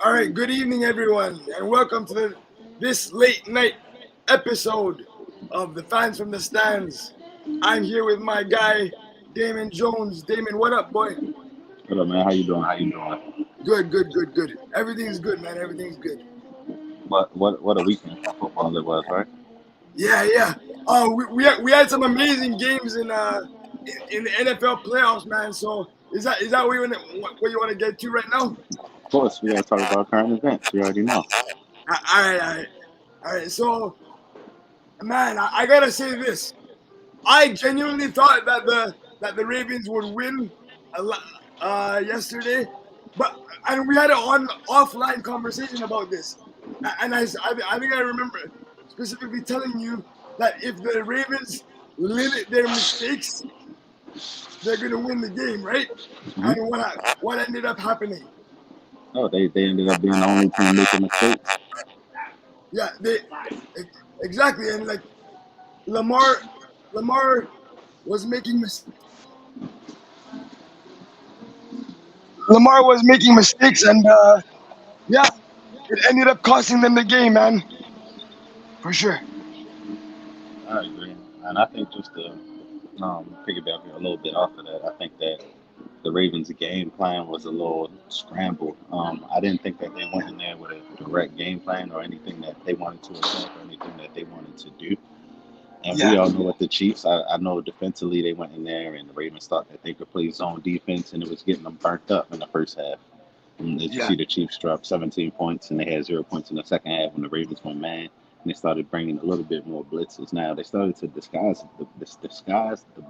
All right, good evening, everyone, and welcome to this late night episode of the Fans from the Stands. I'm here with my guy, Damon Jones. Damon, what up, boy? What up, man? How you doing? How you doing? Good. Everything's good, man. Everything's good. What a weekend for football it was, right? Yeah. We had some amazing games in the NFL playoffs, man. So is that what you want to get to right now? Of course, we gotta talk about current events. You already know. All right. So, man, I gotta say this. I genuinely thought that the Ravens would win yesterday, but and we had an offline conversation about this, and I think I remember specifically telling you that if the Ravens limit their mistakes, they're gonna win the game, right? hmm And what ended up happening? Oh, they ended up being the only team making mistakes. Yeah, they exactly, and like Lamar Lamar was making Lamar was making mistakes, and yeah, it ended up costing them the game, man, for sure. I agree, and I think just to piggyback a little bit off of that, I think that the Ravens' game plan was a little scrambled. I didn't think that they went in there with a direct game plan or anything that they wanted to attack or anything that they wanted to do. And we Yeah, all know what the Chiefs, I know defensively they went in there and the Ravens thought that they could play zone defense and it was getting them burnt up in the first half. And as you yeah, see, the Chiefs dropped 17 points and they had 0 points in the second half when the Ravens went man. And they started bringing a little bit more blitzes. Now they started to disguise the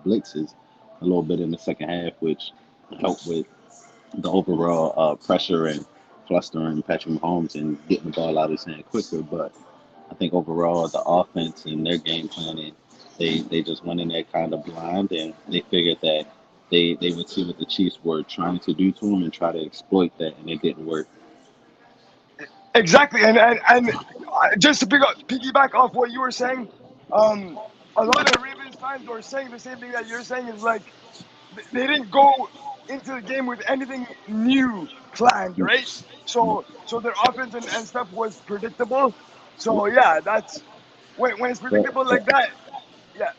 blitzes a little bit in the second half, which helped with the overall pressure and flustering Patrick Mahomes and getting the ball out of his hand quicker. But I think overall the offense and their game planning, they just went in there kind of blind and they figured that they would see what the Chiefs were trying to do to them and try to exploit that, and it didn't work. exactly. And just to piggyback off what you were saying, um, a lot of Ravens fans were saying the same thing that you're saying. Is like they didn't go into the game with anything new planned, right? So their offense and stuff was predictable. So yeah, that's when it's But, predictable like but that. Yeah,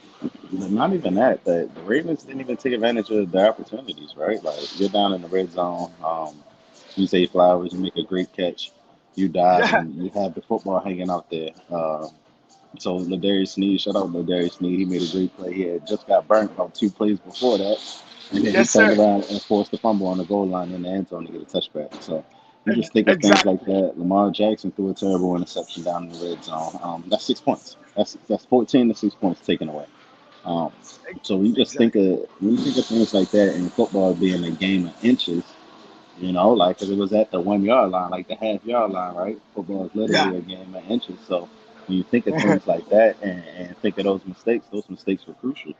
not even that. The Ravens didn't even take advantage of the opportunities, right? Like you're down in the red zone. You say Flowers, you make a great catch, you dive, yeah, and you have the football hanging out there. So Ladarius Sneed, shout out Ladarius Sneed. He made a great play. He had just got burnt about 2 plays before that, and then he yes, turned sir. around and forced the fumble on the goal line in the end zone to get a touchback. So you just think of things like Exactly. that. Lamar Jackson threw a terrible interception down in the red zone. That's 6 points. That's 14 to 6 points taken away. Um, so Exactly. when you think of things like that in football being a game of inches, like 'cause it was at the 1 yard line, like the half-yard line, right? Football is Yeah. literally a game of inches. So when you think of things like that and think of those mistakes were crucial.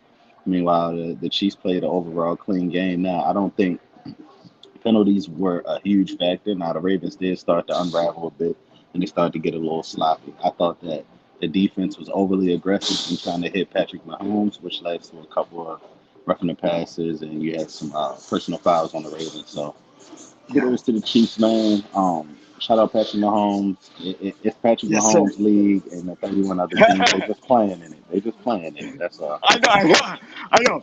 Meanwhile, the Chiefs played an overall clean game. Now, I don't think penalties were a huge factor. Now, the Ravens did start to unravel a bit and they started to get a little sloppy. I thought that the defense was overly aggressive in trying to hit Patrick Mahomes, which led to a couple of roughing the passes, and you had some personal fouls on the Ravens. So Yeah. kudos to the Chiefs, man. Shout out Patrick Mahomes. It's Patrick Yes, sir. Mahomes' league, and the 31 other teams, they just playing in it. They just playing in it. That's all. I know.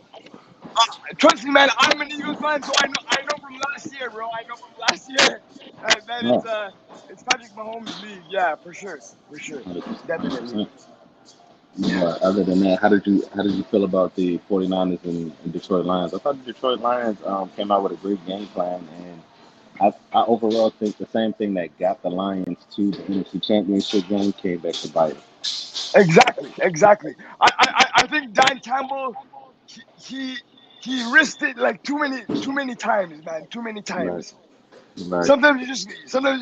Trust me, man. I'm an Eagles fan, so I know from last year, bro. I know from last year that Yeah, it's Patrick Mahomes' league. Yeah, for sure, 100%. definitely. 100%. Yeah. But other than that, how did you feel about the 49ers and Detroit Lions? I thought the Detroit Lions came out with a great game plan, and I overall think the same thing that got the Lions to the NFC Championship game came back to bite them. Exactly. I think Dan Campbell he he he risked it like too many times, man. Too many Right, times. right. Sometimes you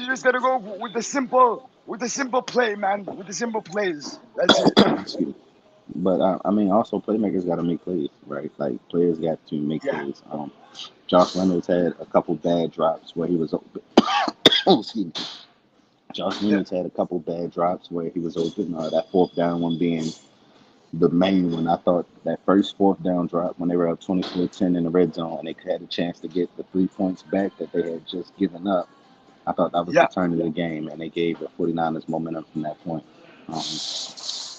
just gotta go with the simple play, man. With the simple plays. That's it. Excuse me. But I mean, also playmakers got to make plays, right? Like players got to make Yeah. plays. Josh Reynolds had a couple bad drops where he was open. Oh, excuse me. Josh Yeah. Reynolds had a couple bad drops where he was open. That fourth down one being the main one. I thought that first fourth down drop when they were up 24-10 in the red zone and they had a chance to get the 3 points back that they had just given up. I thought that was the Yeah, turn of the game, and they gave the 49ers momentum from that point. Um,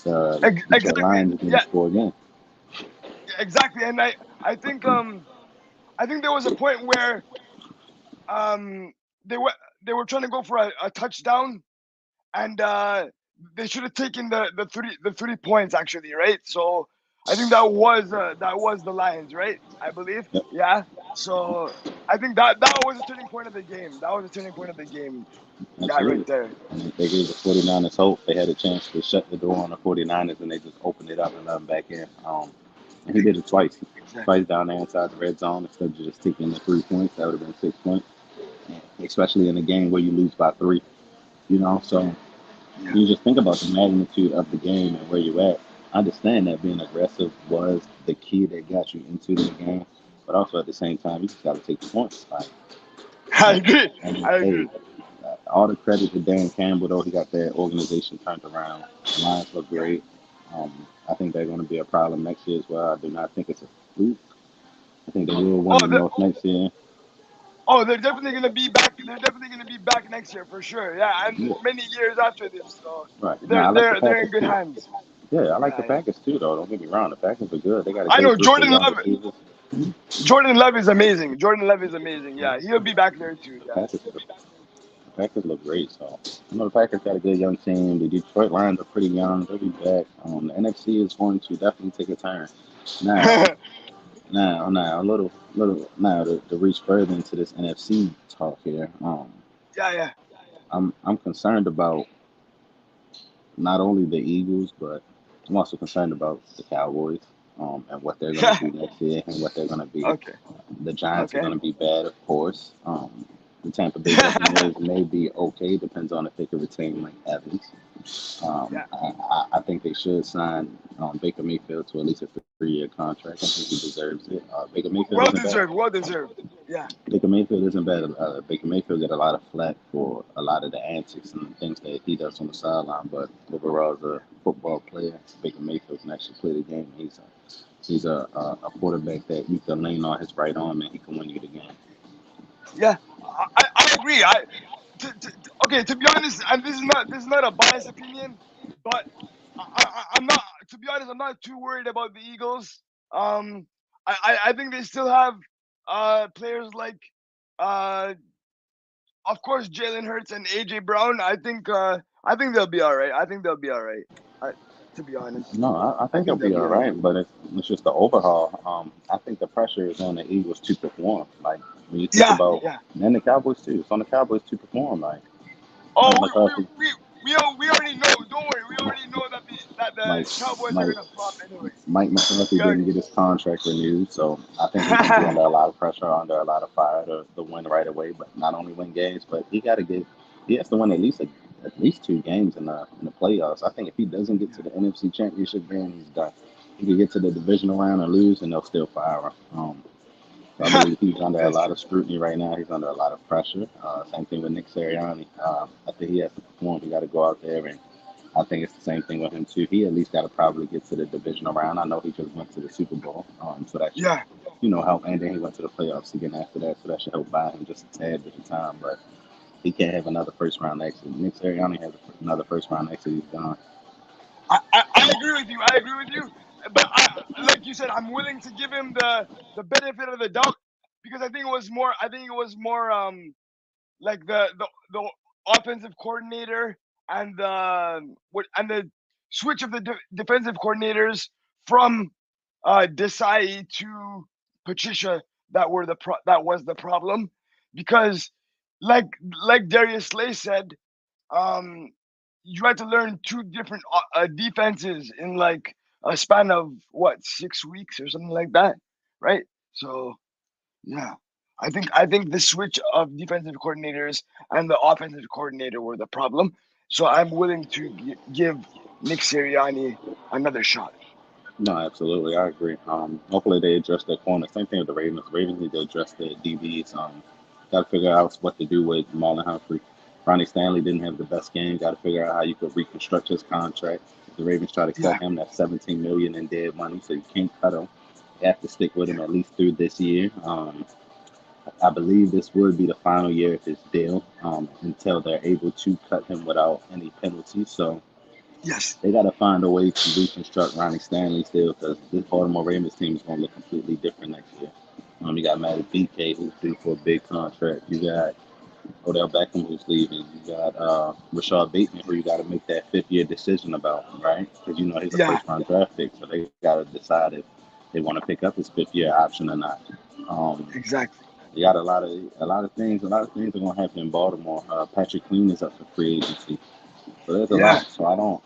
the Detroit exactly. Lions didn't Yeah, score again. exactly. And I think I think there was a point where um they were they were trying to go for a touchdown, and they should have taken the 3 points actually, right? So I think that was the Lions, right? I believe, Yep. yeah. So I think that was a turning point of the game. That was a turning point of the game. That right Absolutely. there. And they gave the 49ers hope. They had a chance to shut the door on the 49ers, and they just opened it up and let them back in. And he did it twice. Exactly. Twice down there inside the red zone instead of just taking the 3 points. That would have been 6 points, especially in a game where you lose by three. So Yeah. you just think about the magnitude of the game and where you're at. I understand that being aggressive was the key that got you into the game, but also at the same time, you just got to take the points. I And, agree. and I hey, agree. all the credit to Dan Campbell, though. He got that organization turned around. The Lions look Yeah. great. I think they're going to be a problem next year as well. I do not think it's a fluke. I think they will win Oh, the North next year. they're definitely gonna be back. They're definitely gonna be back next year for sure. Yeah, and Yeah, many years after this. So right. Now, I like the they're in Packers, good too. hands. Yeah, I like the Yeah, yeah. Packers, too, though. Don't get me wrong. The Packers are good. They got a I great know group of young receivers. Jordan Love is amazing. Jordan Love is amazing. Yeah, he'll be back there too. The Yeah. Packers look great. So, the Packers got a good young team. The Detroit Lions are pretty young. They'll be back. The NFC is going to definitely take a turn. Now, now, now to reach further into this NFC talk here. Yeah, yeah. I'm concerned about not only the Eagles, but I'm also concerned about the Cowboys, and what they're going to do next year and what they're going to be. Okay. The Giants are Okay. going to be bad, of course. The Tampa Bay Buccaneers may be okay, depends on if they can retain Mike Evans. Yeah. I think they should sign Baker Mayfield to at least a 3-year contract. I think he deserves it. Baker Mayfield isn't Well bad. deserved. Well deserved. Yeah. Baker Mayfield isn't bad. Baker Mayfield get a lot of flack for a lot of the antics and things that he does on the sideline, but overall, as a football player, Baker Mayfield can actually play the game. He's a quarterback that you can lean on his right arm and he can win you the game. Yeah. I agree. Okay. To be honest, and this is not a biased opinion, but I'm not. To be honest, I'm not too worried about the Eagles. Um, I think they still have players like uh of course Jalen Hurts and AJ Brown. I think they'll be all right. I think they'll be all right. I, to be honest, No, I I think they'll think they'll be all be all right. right, but it's just the overhaul. I think the pressure is on the Eagles to perform. Like when you think Yeah, about, yeah. and the Cowboys too. It's on the Cowboys to perform. Like Oh, Mike McCarthy, we already know. Don't worry, we already know that Mike the Cowboys are Mike gonna flop anyways. Mike McCarthy We didn't already. get his contract renewed, so I think he's gonna be under a lot of pressure, under a lot of fire to win right away. But not only win games, but he has to win at least 2 games in the playoffs. I think if he doesn't get to the NFC Championship game, he's done. He could get to the divisional round and lose, and they'll still fire him. So I believe he's under a That's lot of true. scrutiny right now. He's under a lot of pressure. Same thing with Nick Sirianni. I think he has to perform. He got to go out there, and I think it's the same thing with him too. He at least got to probably get to the divisional round. I know he just went to the Super Bowl, so that should Yeah, help. And then he went to the playoffs again after that, so that should help buy him just a tad bit of time. But he can't have another first round exit. Nick Sirianni has another first round exit. He's gone. I agree with you. I agree with you. But like you said, I'm willing to give him the benefit of the doubt because I think it was more. I think it was more like the offensive coordinator and the switch of the defensive coordinators from Desai to Patricia that was the problem because like Darius Slay said, um, you had to learn two different defenses in like a span of what 6 weeks or something like that, right? So yeah, I think the switch of defensive coordinators and the offensive coordinator were the problem. So I'm willing to give Nick Sirianni another shot. No, absolutely, I agree. Hopefully they address their corner. Same thing with the Ravens. The Ravens need to address their DBs. Got to figure out what to do with Marlon Humphrey. Ronnie Stanley didn't have the best game. Got to figure out how you could reconstruct his contract. If the Ravens try to cut Yeah, him, that's 17 million in dead money, so you can't cut him. You have to stick with yeah, him at least through this year. I believe this would be the final year of his deal until they're able to cut him without any penalties. So Yes. they got to find a way to reconstruct Ronnie Stanley's deal because this Baltimore Ravens team is going to look completely different next year. You got Matty BK who's due for a big contract. You got Odell Beckham who's leaving. You got Rashad Bateman who you got to make that 5th year decision about, right? Because you know he's a Yeah. first round draft pick, so they got to decide if they want to pick up his 5th year option or not. Um, Exactly. you got a lot of things are going to happen in Baltimore. Patrick Queen is up for free agency. So there's a Yeah. lot. So I don't.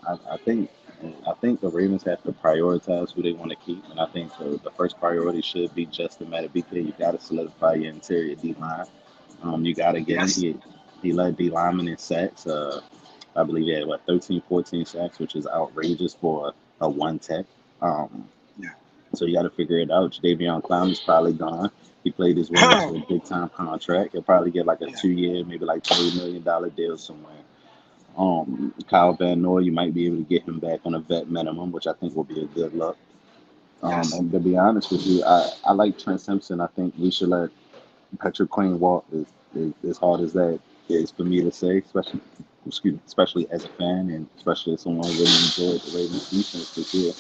I think the Ravens have to prioritize who they want to keep, and I think the first priority should be Justin Madubuike. You got to solidify your interior D line. You got to get him. Yes. He led D lineman in sacks. I believe he had 13, 14 sacks, which is outrageous for a one tech. Um, Yeah. so you got to figure it out. Davion Clown is probably gone. He played his way into a big time contract. He'll probably get like a Yeah. 2 year, maybe like $20 million deal somewhere. Kyle Van Noy, you might be able to get him back on a vet minimum, which I think will be a good look. Yes. And to be honest with you, I like Trent Simpson. I think we should let Patrick Queen walk as hard as that is for me to say, especially as a fan and especially as someone who really enjoyed the Ravens defense this year.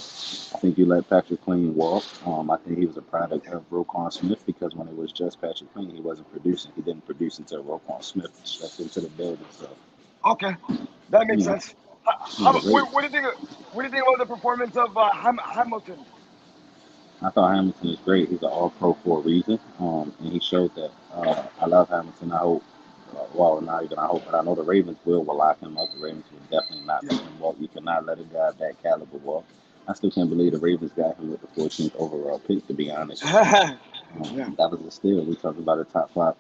I think you let Patrick Queen walk. I think he was a product Yeah. of Roquan Smith because when it was just Patrick Queen, he wasn't producing. He didn't produce until Roquan Smith stepped into the building. So, Okay. That you makes know, sense. the Ravens. What do you think? What do you think about the performance of Hamilton? I thought Hamilton is great. He's an All Pro for a reason, and he showed that. I love Hamilton. I hope, well, not even I hope, but I know the Ravens will lock him up. The Ravens will definitely not Yeah. let him walk. You cannot let a guy of that caliber walk. I still can't believe the Ravens got him with the 14th overall pick. To be honest with you, Yeah. that was a steal. We talked about a top five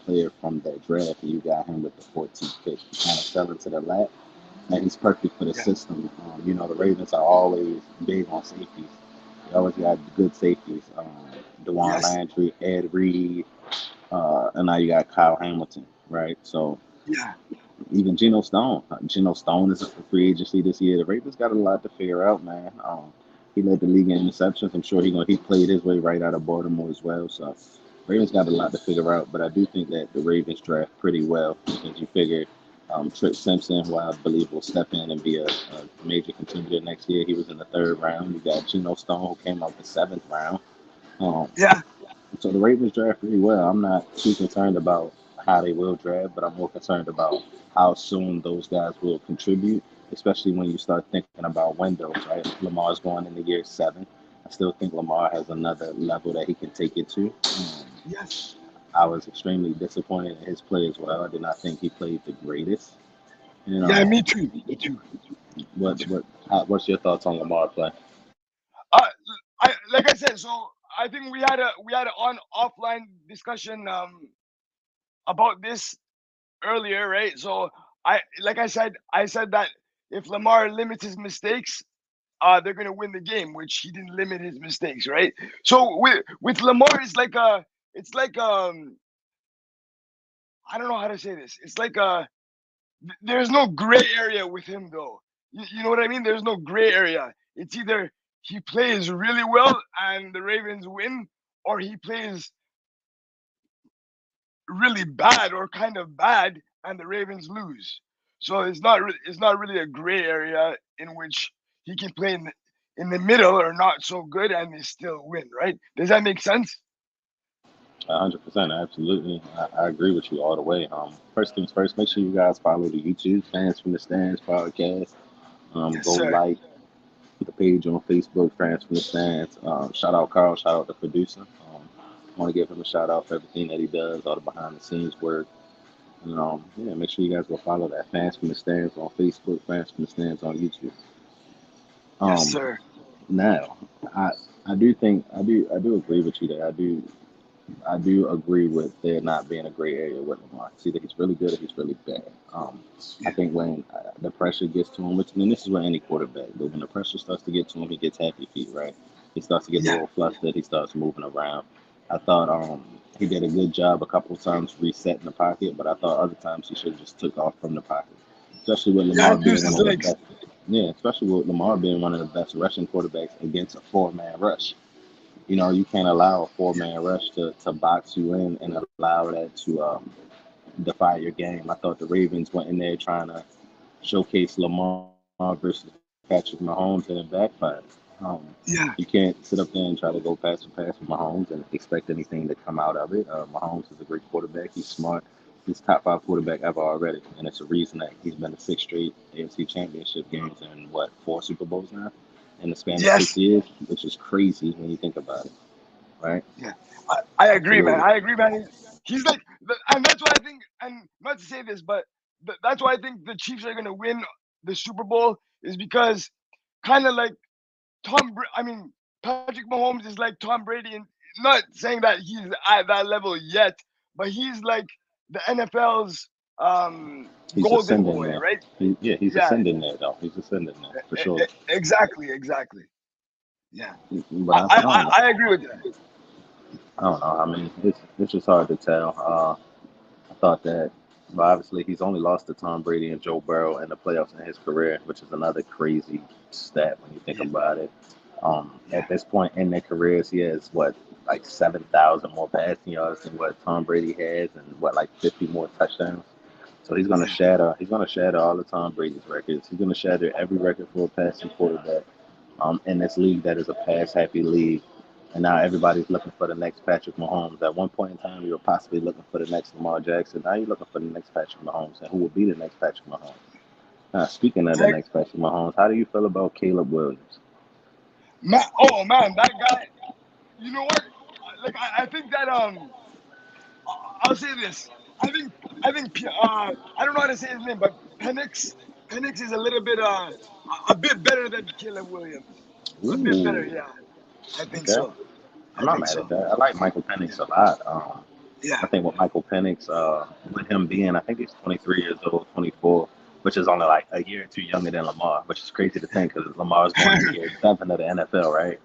player from that draft, and you got him with the 14th pick. He kind of fell into the lap, and he's perfect for the Yeah. system. The Ravens are always big on safeties. They always got good safeties. Dewan Yes. Landry, Ed Reed, and now you got Kyle Hamilton, right? So Yeah. even Geno Stone. Geno Stone is up for free agency this year. The Ravens got a lot to figure out, man. He led the league in interceptions. I'm sure he played his way right out of Baltimore as well. So Ravens got a lot to figure out, but I do think that the Ravens draft pretty well because you figure Trick Simpson, who I believe will step in and be a major contributor next year. He was in the 3rd round. You got Geno Stone, who came out the 7th round. Um, Yeah. so the Ravens draft pretty well. I'm not too concerned about how they will draft, but I'm more concerned about how soon those guys will contribute, especially when you start thinking about windows, right? Lamar's going into year 7. I still think Lamar has another level that he can take it to. Yes. I was extremely disappointed in his play as well. I did not think he played the greatest. You Yeah. know, Me too. Me too. Me too. what's your thoughts on Lamar play? Uh, like I said, so I think we had an on offline discussion about this earlier, right? So I said that if Lamar limits his mistakes, they're gonna win the game, which he didn't limit his mistakes, right? So with Lamar, it's like I don't know how to say this. It's like there's no gray area with him though. You know what I mean? There's no gray area. It's either he plays really well and the Ravens win, or he plays really bad or kind of bad and the Ravens lose. So it's not really a gray area in which he can play in the middle or not so good and they still win, right? Does that make sense? 100%, absolutely. I agree with you all the way. First things first, make sure you guys follow the YouTube Fans from the Stands podcast. Yes, Go sir. like the page on Facebook, Fans from the Stands. Shout out Carl, shout out the producer. I want to give him a shout out for everything that he does, all the behind the scenes work. And yeah, make sure you guys go follow that Fans from the Stands on Facebook, Fans from the Stands on YouTube. Yes, Um, sir. Now, I I do agree with you that I do agree with there not being a gray area with Lamar. It's either he's really good or he's really bad. I Yeah. think when the pressure gets to him, which and this is with any quarterback, but when the pressure starts to get to him, he gets happy feet, right? He starts to get a Yeah. little flustered. He starts moving around. I thought he did a good job a couple of times resetting the pocket, but I thought other times he should have just took off from the pocket, especially with Yeah, Lamar and use being one his of the legs. best. Yeah, especially with Lamar being one of the best rushing quarterbacks against a 4-man rush. You can't allow a four-man rush to box you in and allow that to defy your game. I thought the Ravens went in there trying to showcase Lamar versus Patrick Mahomes, and it backfired. Um, you Yeah. can't sit up there and try to go pass for pass with Mahomes and expect anything to come out of it. Mahomes is a great quarterback. He's smart. He's top five quarterback ever already, and it's a reason that he's been to six straight AFC Championship games and what, four Super Bowls now in the span of six Yes. years, which is crazy when you think about it, right? Yeah. I agree, man. Absolutely. I agree, man. He's like, and that's why I think, and not to say this, but that's why I think the Chiefs are gonna win the Super Bowl is because kind of like I mean, Patrick Mahomes is like Tom Brady, and not saying that he's at that level yet, but he's like the NFL's He's golden ascending boy, there. right? Yeah, he's Yeah, ascending there though. He's ascending there for sure. exactly, exactly. Yeah, But I don't know. I agree with that. I don't know. I mean, it's just hard to tell. I thought that, well, obviously, he's only lost to Tom Brady and Joe Burrow in the playoffs in his career, which is another crazy stat when you think Yeah, about it. yeah, At this point in their careers, he has what, like 7,000 more passing yards than what Tom Brady has, and what, like 50 more touchdowns. So he's gonna yeah, shatter. He's gonna shatter all of Tom Brady's records. He's gonna shatter every record for a passing quarterback. In this league that is a pass happy league. And now everybody's looking for the next Patrick Mahomes. At one point in time, you were possibly looking for the next Lamar Jackson. Now you're looking for the next Patrick Mahomes. And who will be the next Patrick Mahomes? Now, speaking of the yeah. next Patrick Mahomes, how do you feel about Caleb Williams? Man, oh man, that guy. You know what? Like I think that I'll say this. I think I don't know how to say his name, but Penix is a little bit a bit better than Caleb Williams. A bit better, Ooh, yeah. I think okay. so. I'm I not think mad at so. that. I like Michael Yeah. Penix a lot. Yeah. I think with Michael Penix, with him being, I think he's 23 years old, 24, which is only like a year or two younger than Lamar, which is crazy to think because Lamar's going into year seven of the NFL, right?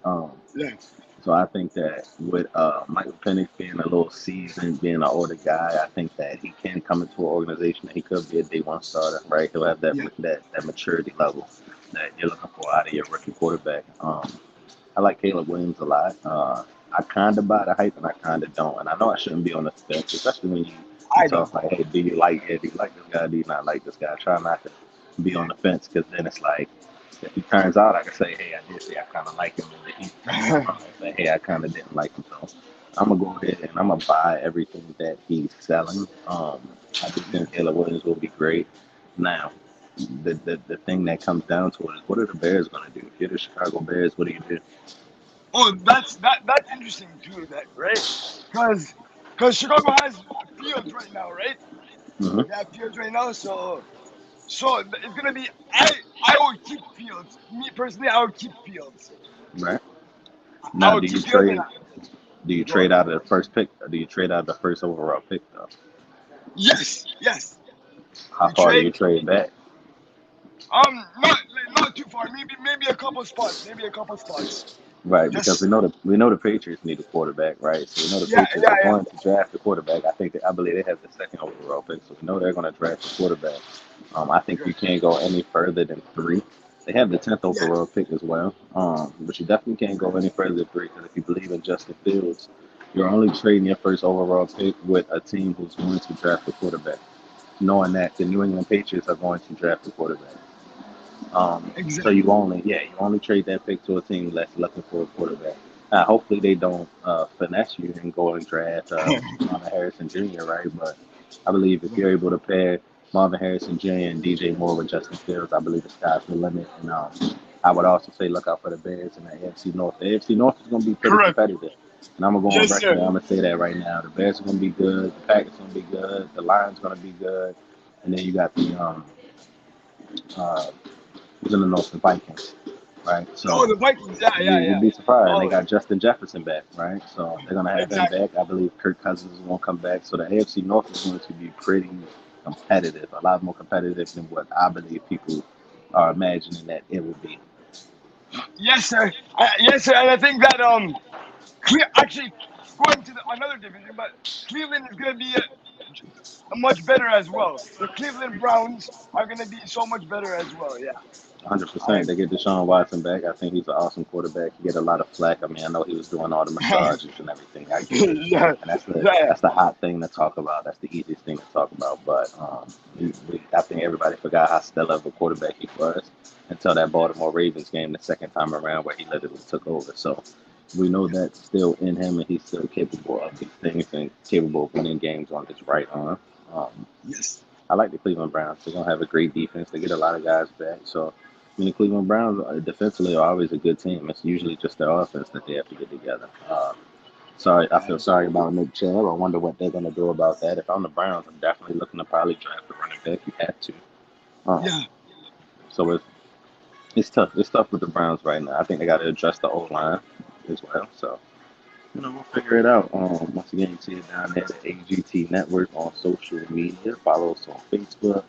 Yeah. So I think that with Michael Penix being a little seasoned, being an older guy, I think that he can come into an organization that he could be a day one starter, right? He'll have Yeah. that maturity level that you're looking for out of your rookie quarterback. I like Caleb Williams a lot. I kind of buy the hype and I kind of don't. And I know I shouldn't be on the fence, especially when you I talk don't. like, hey, do you like this guy? Do you not like this guy? Try not to be on the fence because then it's like, if he turns out, I can say, hey, I did say I kind of like him. And if he turns out wrong, I say, hey, I kind of didn't like him. So I'm going to go ahead and I'm going to buy everything that he's selling. I do Yeah. think Caleb Williams will be great. Now, the thing that comes down to it is what are the Bears going to do? If you're the Chicago Bears, what do you do? Oh, that's interesting too. That right? Because Chicago has Fields right now, right? Hmm. They have Fields right now, so it's gonna be I would keep Fields. Me personally, I would keep Fields. Right. I Now, would keep Fields and do you go trade on. out of the first pick or do you trade out of the first overall pick though? Yes, yes. How You far do trade you trade back? not too far. Maybe a couple spots. Maybe a couple spots. Right, because Just we know the Patriots need a quarterback, right? So we know the yeah, Patriots yeah, are yeah. going to draft a quarterback. I believe they have the second overall pick, so we know they're going to draft a quarterback. I think Okay. you can't go any further than three. They have the 10th Yeah, overall pick as well, but you definitely can't go any further than three because if you believe in Justin Fields, you're only trading your first overall pick with a team who's going to draft a quarterback, knowing that the New England Patriots are going to draft a quarterback. So exactly. you only trade that pick to a team that's looking for a quarterback. Hopefully they don't finesse you and go and draft Marvin Harrison Jr. Right, but I believe if Yeah. you're able to pair Marvin Harrison Jr. and DJ Moore with Justin Fields, I believe the sky's the limit. And I would also say look out for the Bears in the AFC North. The AFC North is going to be pretty Correct. competitive. And I'm gonna go on Yes, record. sir. And I'm gonna say that right now. The Bears are gonna be good. The Packers are gonna be good. The Lions are gonna be good. And then you got the uh, who's in the North, the Vikings, right? Oh, So the Vikings. Yeah, yeah, you'd yeah. be surprised. And they Oh, got Justin Jefferson back, right? So they're gonna have him exactly. back. I believe Kirk Cousins is gonna come back. So the AFC North is going to be pretty competitive, a lot more competitive than what I believe people are imagining that it will be. Yes, sir. Yes, sir. And I think that actually going to another division, but Cleveland is going to be much better as well. The Cleveland Browns are going to be so much better as well. Yeah. 100%. I They get Deshaun Watson back. I think he's an awesome quarterback. He get a lot of flack. I mean, I know he was doing all the massages and everything. I get it, yeah, and that's the yeah, that's the hot thing to talk about. That's the easiest thing to talk about. But I think everybody forgot how stellar of a quarterback he was until that Baltimore Ravens game the second time around where he literally took over. So we know that's still in him, and he's still capable of these things and capable of winning games on his right arm. Um, yes, I like the Cleveland Browns. They're gonna have a great defense. They get a lot of guys back. So, I mean, the Cleveland Browns defensively are always a good team. It's usually just their offense that they have to get together. Sorry, I feel sorry about Nick Chubb. I wonder what they're gonna do about that. If I'm the Browns, I'm definitely looking to probably draft a running back. You have to. Um, yeah. so it's tough. It's tough with the Browns right now. I think they got to adjust the O line as well. So we'll figure it out. Once again, you see it down there, the AGT Network on social media. Follow us on Facebook.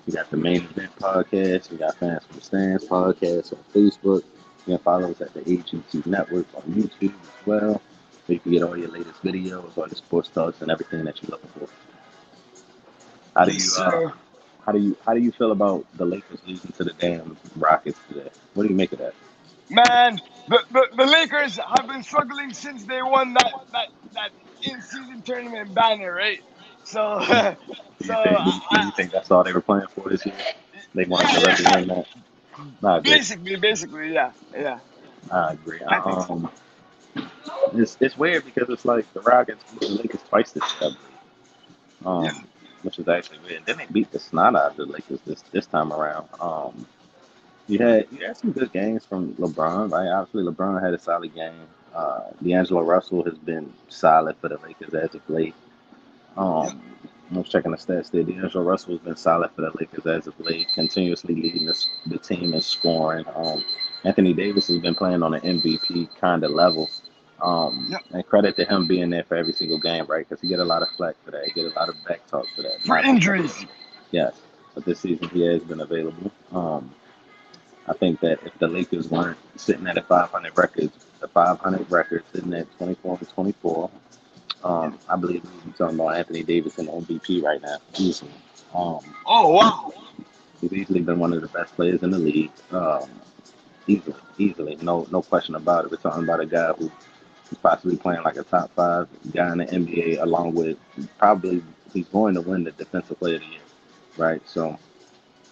We got the Main Event Podcast. We got Fans from the Stands Podcast on Facebook. You can follow us at the AGT Network on YouTube as well. So you can get all your latest videos, all your sports talks, and everything that you're looking for. How do Yes, you sir. how do you feel about the Lakers losing to the damn Rockets today? What do you make of that? Man, the Lakers have been struggling since they won that in season tournament banner, right? So Do so you think do you think that's all they were playing for this year? They wanted yeah, to yeah, really win that. I agree. basically, yeah, yeah. I agree. I think so. It's weird because it's like the Rockets beat the Lakers twice this year, Yeah, um, which is actually weird. Then they beat the snot out of the Lakers this time around. You had some good games from LeBron, right? Obviously, LeBron had a solid game. D'Angelo Russell has been solid for the Lakers as of late. yeah. Um, I was checking the stats there. D'Angelo Russell has been solid for the Lakers as of late, continuously leading the team in scoring. Anthony Davis has been playing on an MVP kind of level. Yeah. And credit to him being there for every single game, right? Because he get a lot of flack for that. He get a lot of back talk for that. For Not too much. injuries. Yes. But this season he has been available. I think that if the Lakers weren't sitting at a 500 records, the 500 record sitting at 24 and 24, Yeah. I believe we'd be talking about Anthony Davis in the MVP right now, easily. Um, Oh wow. he's easily been one of the best players in the league. Easily, no question about it. We're talking about a guy who's possibly playing like a top five guy in the NBA, along with probably he's going to win the Defensive Player of the Year, right? So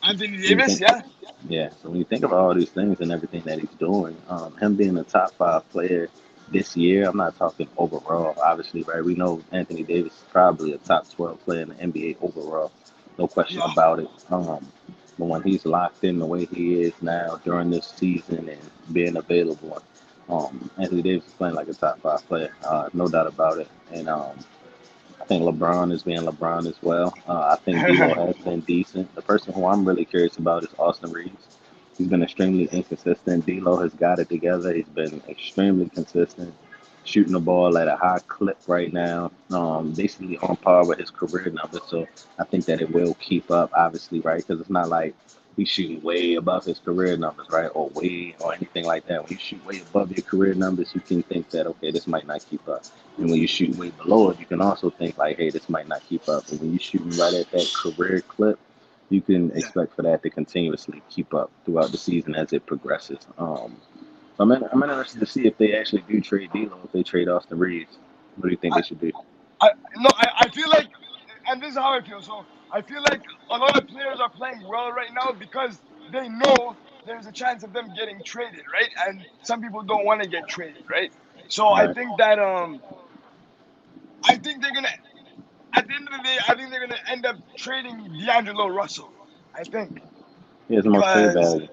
Anthony when you Davis, think, yeah. yeah, so when you think about all these things and everything that he's doing, him being a top five player this year, I'm not talking overall, obviously, right? We know Anthony Davis is probably a top 12 player in the NBA overall, no question Yeah. about it. But when he's locked in the way he is now during this season and being available, Anthony Davis is playing like a top five player, no doubt about it. And I think LeBron is being LeBron as well. I think D'Lo has been decent. The person who I'm really curious about is Austin Reeves. He's been extremely inconsistent. D'Lo has got it together. He's been extremely consistent, shooting the ball at a high clip right now, basically on par with his career numbers. So I think that it will keep up, obviously, right? Because it's not like he's shooting way above his career numbers, right? Or anything like that. When you shoot way above your career numbers, you can think that, okay, this might not keep up. And when you shoot way below it, you can also think like, hey, this might not keep up. And when you're shooting right at that career clip, you can Yeah. expect for that to continuously keep up throughout the season as it progresses. I'm interested to see if they actually do trade D'Lo, if they trade Austin Reeves. What do you think I, they should do? I feel like, and this is how I feel. So I feel like a lot of players are playing well right now because they know there's a chance of them getting traded, right? And some people don't want to get traded, right? So I Right. think that I think they're gonna at the end of the day, I think they're gonna end up trading D'Angelo Russell. I think He has the most trade because value.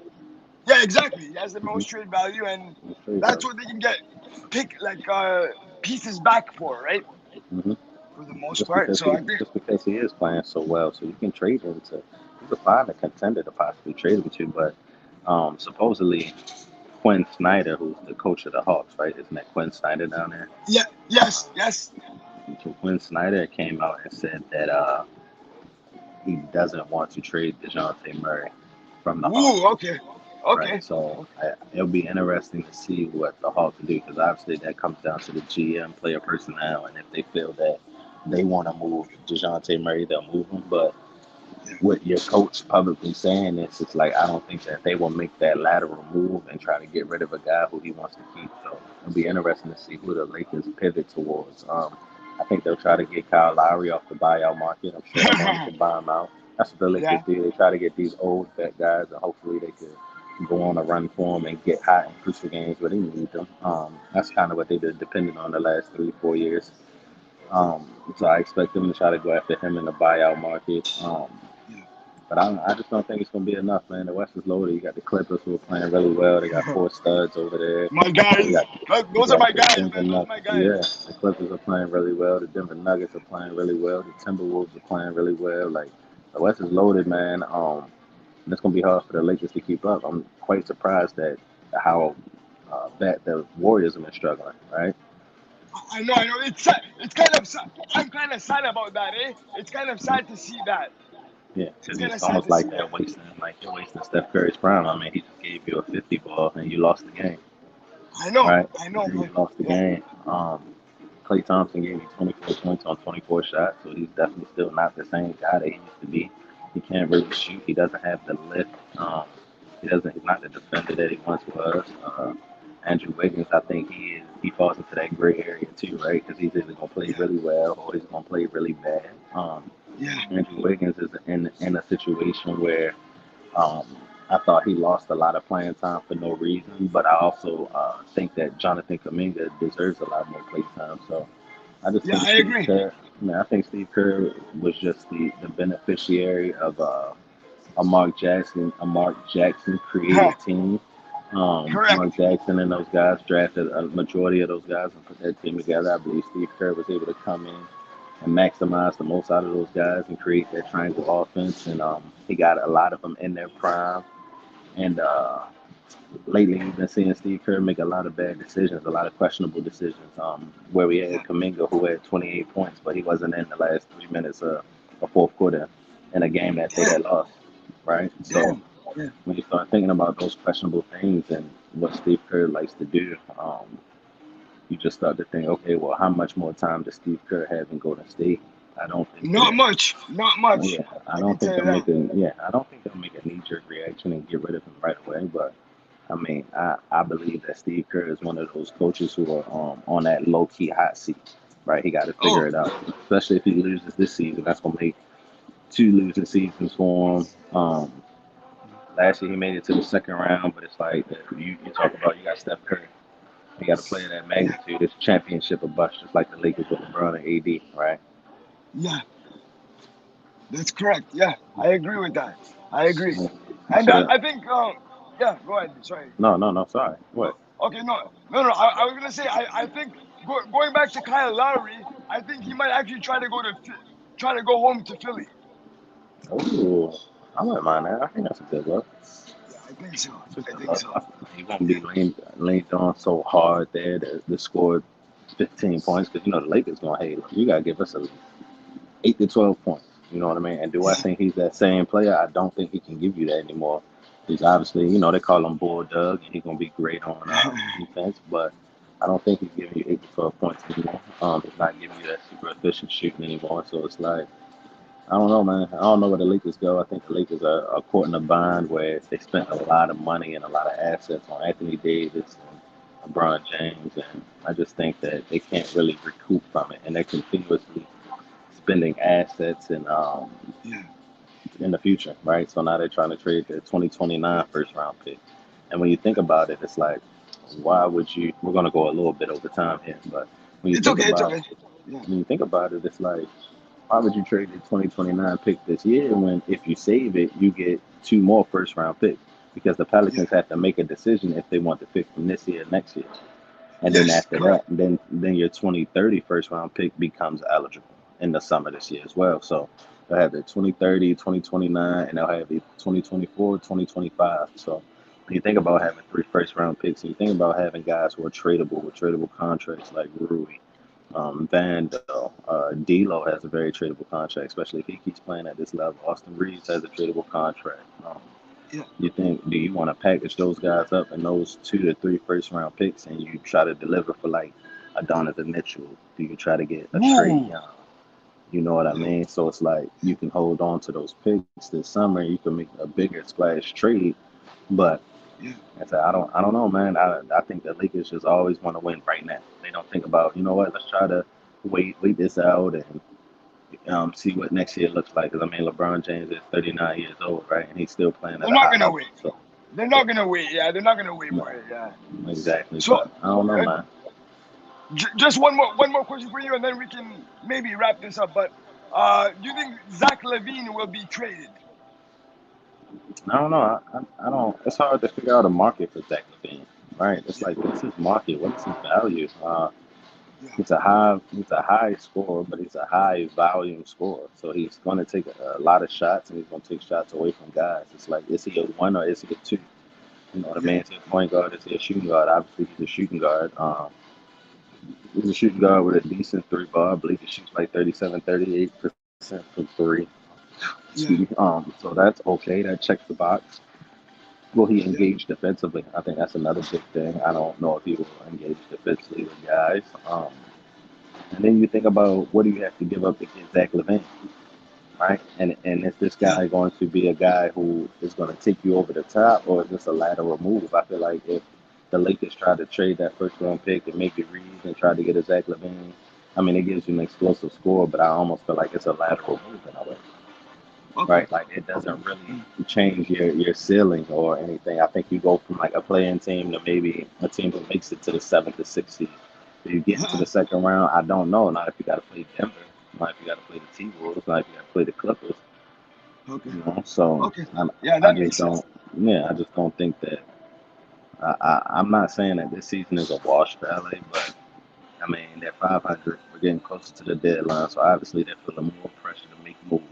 yeah, exactly. He has the Mm-hmm. most trade value, and Most trade that's value. what they can get pick like pieces back for, right? Mm-hmm. For the most just part. because So he I think just because he is playing so well. So you can trade him to you can find a contender to possibly trade him to. But supposedly Quinn Snyder, who's the coach of the Hawks, right? Isn't that Quinn Snyder down there? yeah, yes, yes. So Quinn Snyder came out and said that he doesn't want to trade DeJounte Murray from the Ooh, Hawks. okay, Right, okay. so it'll be interesting to see what the Hawks do because obviously that comes down to the GM, player personnel, and if they feel that they want to move Dejounte Murray, they'll move him. But Yeah. with your coach publicly saying this, it's like I don't think that they will make that lateral move and try to get rid of a guy who he wants to keep. So it'll be interesting to see who the Lakers pivot towards. I think they'll try to get Kyle Lowry off the buyout market. I'm sure they wanted to buy him out. That's what the Lakers Yeah. do. They try to get these old vet guys, and hopefully they could go on a run for them and get hot in crucial games where they need them. That's kind of what they've been depending on the last 3, 4 years. So I expect them to try to go after him in the buyout market. Yeah. But I just don't think it's going to be enough, man. The West is loaded. You got the Clippers who are playing really well. They got four studs over there. My You guys. got you Those are my got the guys, Denver man. Those are Nuggets. my Yeah, guys. the Clippers are playing really well. The Denver Nuggets are playing really well. The Timberwolves are playing really well. Like the West is loaded, man. And it's going to be hard for the Lakers to keep up. I'm quite surprised at how that the Warriors have been struggling, right? I know. It's sad. It's kind of sad. I'm kind of sad about that, eh? It's kind of sad to see that. Yeah, It's because kind of it's sad almost to see like that. you're wasting Steph Curry's prime. I mean, he just gave you a 50 ball and you lost the game, right? I know, You man. lost the Yeah. game. Klay Thompson gave you 24 points on 24 shots, so he's definitely still not the same guy that he used to be. He can't really shoot. He doesn't have the lift. He doesn't. He's not the defender that he once was. Andrew Wiggins, I think he falls into that gray area too, right? Because he's either gonna play Yeah. really well or he's gonna play really bad. Yeah. Andrew Wiggins is in a situation where um, I thought he lost a lot of playing time for no reason, but I also think that Jonathan Kuminga deserves a lot more play time. So I just Yeah, think I Steve agree. Kerr. I think Steve Kerr was just the beneficiary of a Mark Jackson created team. Correct. Mark Jackson and those guys drafted a majority of those guys and put that team together. I believe Steve Kerr was able to come in and maximize the most out of those guys and create that triangle offense. And he got a lot of them in their prime. And lately, we've been seeing Steve Kerr make a lot of bad decisions, a lot of questionable decisions. Where we had Yeah. Kuminga, who had 28 points, but he wasn't in the last 3 minutes of fourth quarter in a game that they Damn. had lost, right? So Damn. Yeah. when you start thinking about those questionable things and what Steve Kerr likes to do, you just start to think, okay, well, how much more time does Steve Kerr have in Golden State? I don't think Not that. much. Not much. Yeah, I I can don't think tell you they'll that. make a. Yeah, I don't think they'll make a knee-jerk reaction and get rid of him right away. But I mean, I believe that Steve Kerr is one of those coaches who are on that low-key hot seat. Right, he got to figure Oh, it out. Especially if he loses this season, that's gonna make two losing seasons for him. Last year he made it to the second round, but it's like you talk about you got Steph Curry. You got to play that yeah. magnitude. It's championship or bust, just like the Lakers with LeBron and AD, right? Yeah. That's correct. Yeah. I agree with that. I agree. Yeah. And So I think, yeah, go ahead. Sorry. no, no, no. Sorry. No. What? Okay, no. I was gonna say I think going back to Kyle Lowry, I think he might actually try to go home to Philly. Oh, I wouldn't mind that. I think that's a good look. Yeah, I think so. That's a I good think look. so. You won't Yeah. be leaned on so hard there to score 15 points because you know the Lakers gonna hate. You gotta give us a 8 to 12 points. You know what I mean? And do I Yeah. think he's that same player? I don't think he can give you that anymore. He's obviously, they call him Bulldog, and he's gonna be great on defense, but I don't think he's giving you 8 to 12 points anymore. He's not giving you that super efficient shooting anymore. So it's like I don't know, man. I don't know where the Lakers go. I think the Lakers are caught in a bind where they spent a lot of money and a lot of assets on Anthony Davis and LeBron James, and I just think that they can't really recoup from it, and they're continuously spending assets and Yeah. in the future, right? So now they're trying to trade their 2029 first round pick. And when you think about it, it's like, why would you? We're gonna go a little bit over time here, but when you It's think okay. It's about okay. Yeah. when you think about it, it's like, why would you trade the 2029 pick this year when if you save it, you get two more first round picks? Because the Yeah. Pelicans have to make a decision if they want to pick from this year or next year. And then Yes. after Correct. that, then your 2030 first round pick becomes eligible in the summer this year as well. So they'll have the 2030, 2029, and they'll have the 2024, 2025. So when you think about having three first round picks, and you think about having guys who are tradable with tradable contracts like Rui, Vando, D'Lo has a very tradable contract, especially if he keeps playing at this level. Austin Reeves has a tradable contract. Yeah. Do you want to package those guys up in those 2 to 3 first round picks and you try to deliver for like a Donovan Mitchell? Do you try to get a Trey Ooh. Young? You know what I mean? So it's like you can hold on to those picks this summer. You can make a bigger splash trade, but Yeah. I don't know, man. I think the Lakers just always want to win right now. They don't think about, you know what? Let's try to wait this out and see what next year looks like. Because I mean, LeBron James is 39 years old, right? And he's still playing at They're a not high gonna level. wait. So They're yeah, not gonna wait. Yeah, they're not gonna wait no, for it. Yeah. exactly. So, But I don't know, uh, man. just one more question for you, and then we can maybe wrap this up. But do you think Zach Levine will be traded? I don't know. I don't. It's hard to figure out a market for Zach Levine, right? It's Yeah. like, what's his market? What's his value? Yeah. He's a high scorer, but he's a high volume scorer. So he's going to take a lot of shots, and he's going to take shots away from guys. It's like, is he a one or is he a two? You know what I Yeah. mean? Is he a point guard? Is he a shooting guard? Obviously, he's a shooting guard. He's a shooting guard with a decent three ball. I believe he shoots like 37, 38% from three. Excuse me. Yeah. So that's okay. That checks the box. Will he Yeah. engage defensively? I think that's another big thing. I don't know if he will engage defensively with guys. And then you think about what do you have to give up to get Zach Levine, right? And is this Yeah. guy going to be a guy who is going to take you over the top, or is this a lateral move? I feel like if the Lakers try to trade that first round pick and make it Reeves and try to get a Zach Levine, I mean, it gives you an explosive score, but I almost feel like it's a lateral move in a way, Okay. right? Like it Okay. doesn't really Mm. change your ceiling or anything. I think you go from like a playing team to maybe a team who makes it to the seventh or sixth seed. If you get into the second round, I don't know. Not if you got to play Denver. Not if you got to play the T Wolves. Not if you got to play the Clippers. Okay. You know, so Okay. I, Yeah, I that just makes sense. don't. Yeah, I just don't think that. I'm not saying that this season is a wash for LA, but I mean they're 500. We're getting closer to the deadline, so obviously they're feeling more pressure to make moves.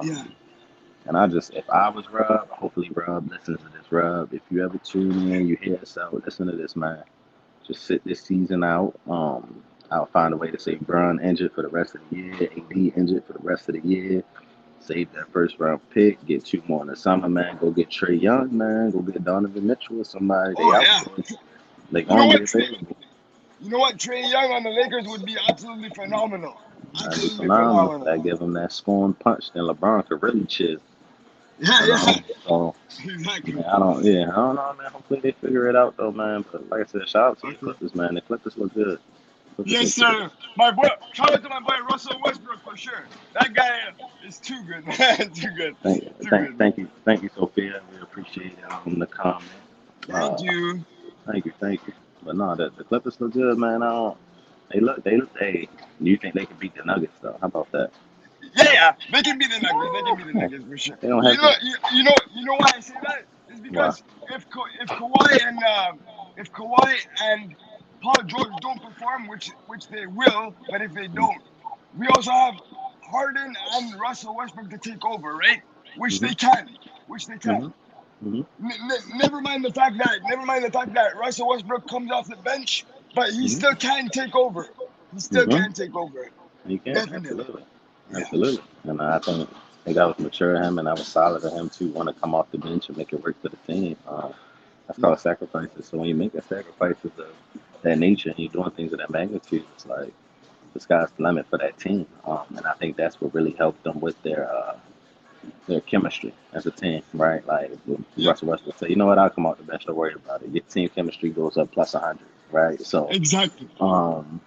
Yeah. Um, And I just, if I was Rob, hopefully Rob listens to this. Rob, if you ever tune in, you hear us out, listen to this, man. Just sit this season out. I'll find a way to save Bron injured for the rest of the year, AD injured for the rest of the year. Save that first round pick, get two more in the summer, man. Go get Trey Young, man. Go get Donovan Mitchell or somebody. They Oh out yeah. there. They You know gonna be what? available. You know what? Trey Young on the Lakers would be absolutely phenomenal. That'd be Absolutely phenomenal. phenomenal. That give them that scoring punch. Then LeBron could really chill, Yeah. you Yeah. know. So Exactly. yeah, I don't know, man. Hopefully they figure it out, though, man. But like I said, shout out to the Okay. Clippers, man. The Clippers look good. Clippers Yes, look good. sir. My boy, shout out to my boy Russell Westbrook for sure. That guy is too good, man. Too good. Too good, man. Thank you, Sophia. We appreciate it the comment. Thank Uh, you. thank you. But no, the Clippers look good, man. I don't. They look. Hey, you think they can beat the Nuggets, though? How about that? Yeah, yeah. They can be the Nuggets. They can be the Yeah, Nuggets for sure. they don't You have know, to. you know why I say that is Why? because if Kawhi and if Kawhi and Paul George don't perform, which they will, but if they don't, we also have Harden and Russell Westbrook to take over, right? Which Mm-hmm. they can. Which they Mm-hmm. can. Mm-hmm. Never mind the fact that Russell Westbrook comes off the bench, but he Mm-hmm. still can take over. He still Mm-hmm. can take over. You can Definitely. absolutely, Yeah. absolutely. And I think that was mature of him, and that was solid of him to want to come off the bench and make it work for the team. That's Yeah. called sacrifices. So when you make a sacrifices of that nature and you're doing things of that magnitude, it's like the sky's the limit for that team. And I think that's what really helped them with their chemistry as a team, right? Like Yeah. Russell Westbrook said, you know what? I'll come off the bench. Don't worry about it. Your team chemistry goes up plus 100, right? So Exactly. um,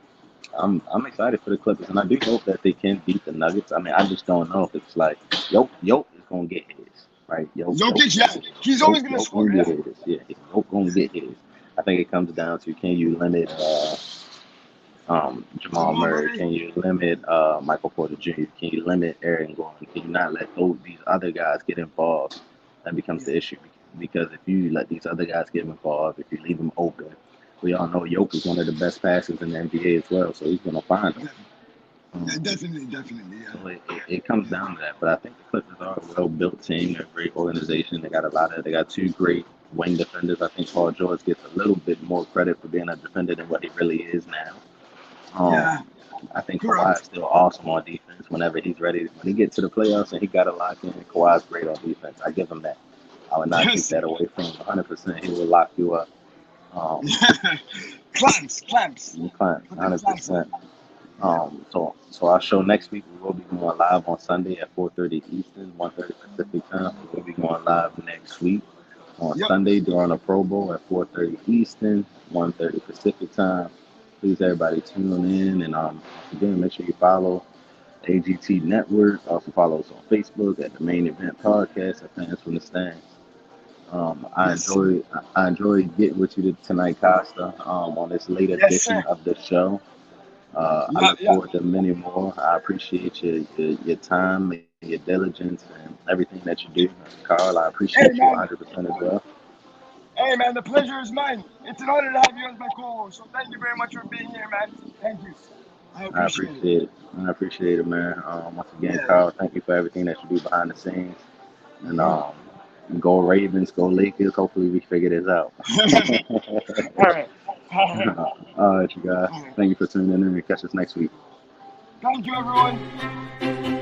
I'm excited for the Clippers, and I do hope that they can beat the Nuggets. I mean, I just don't know if it's like Yoke is gonna get his, right? Jokic, yeah, he's always gonna Yoke score. gonna get Yeah, his. Yeah, Yoke gonna get his. I think it comes down to can you limit Jamal Jamal Murray? Murray. Can you limit Michael Porter Jr.? Can you limit Aaron Gordon? Can you not let these other guys get involved? That becomes Yeah, the issue because if you let these other guys get involved, if you leave them open, we all know Yoke is one of the best passers in the NBA as well, so he's gonna find them. definitely, Um, definitely. Yeah, so it comes yeah, down to that. But I think the Clippers are a well built team. They're a great organization. They got two great wing defenders. I think Paul George gets a little bit more credit for being a defender than what he really is now. Um, yeah. I think Kawhi is Correct. still awesome on defense whenever he's ready. When he gets to the playoffs and he got to lock in, Kawhi's great on defense. I give him that. I would not Yes, take sir. that away from him 100%. He will lock you up. Um, Yeah. Clamps. you can't Put them clamps 100%. on. So our show next week we will be going live on Sunday at 4:30 Eastern, 1:30 Pacific time. We'll be going live next week on Yep. Sunday during the Pro Bowl at 4:30 Eastern, 1:30 Pacific time. Please everybody tune in and again make sure you follow AGT Network. Also follow us on Facebook at the Main Event Podcast at Fans from the Stands. I Yes, sir. enjoy I enjoy getting with you tonight, Costa, on this late Yes, edition sir. of the show. I Yeah, look yeah. forward to many more. I appreciate your time and your diligence and everything that you do. Carl, I appreciate Hey, you man. 100% as well. Hey, man. The pleasure is mine. It's an honor to have you as my co-host. So thank you very much for being here, man. Thank you. I I appreciate it. appreciate it. I appreciate it, man. Once again, Yeah. Carl, thank you for everything that you do behind the scenes. And Uh-huh. go Ravens, go Lakers. Hopefully, we figure this out. All right. All right. All right, you guys. All right. Thank you for tuning in and catch us next week. Thank you, everyone.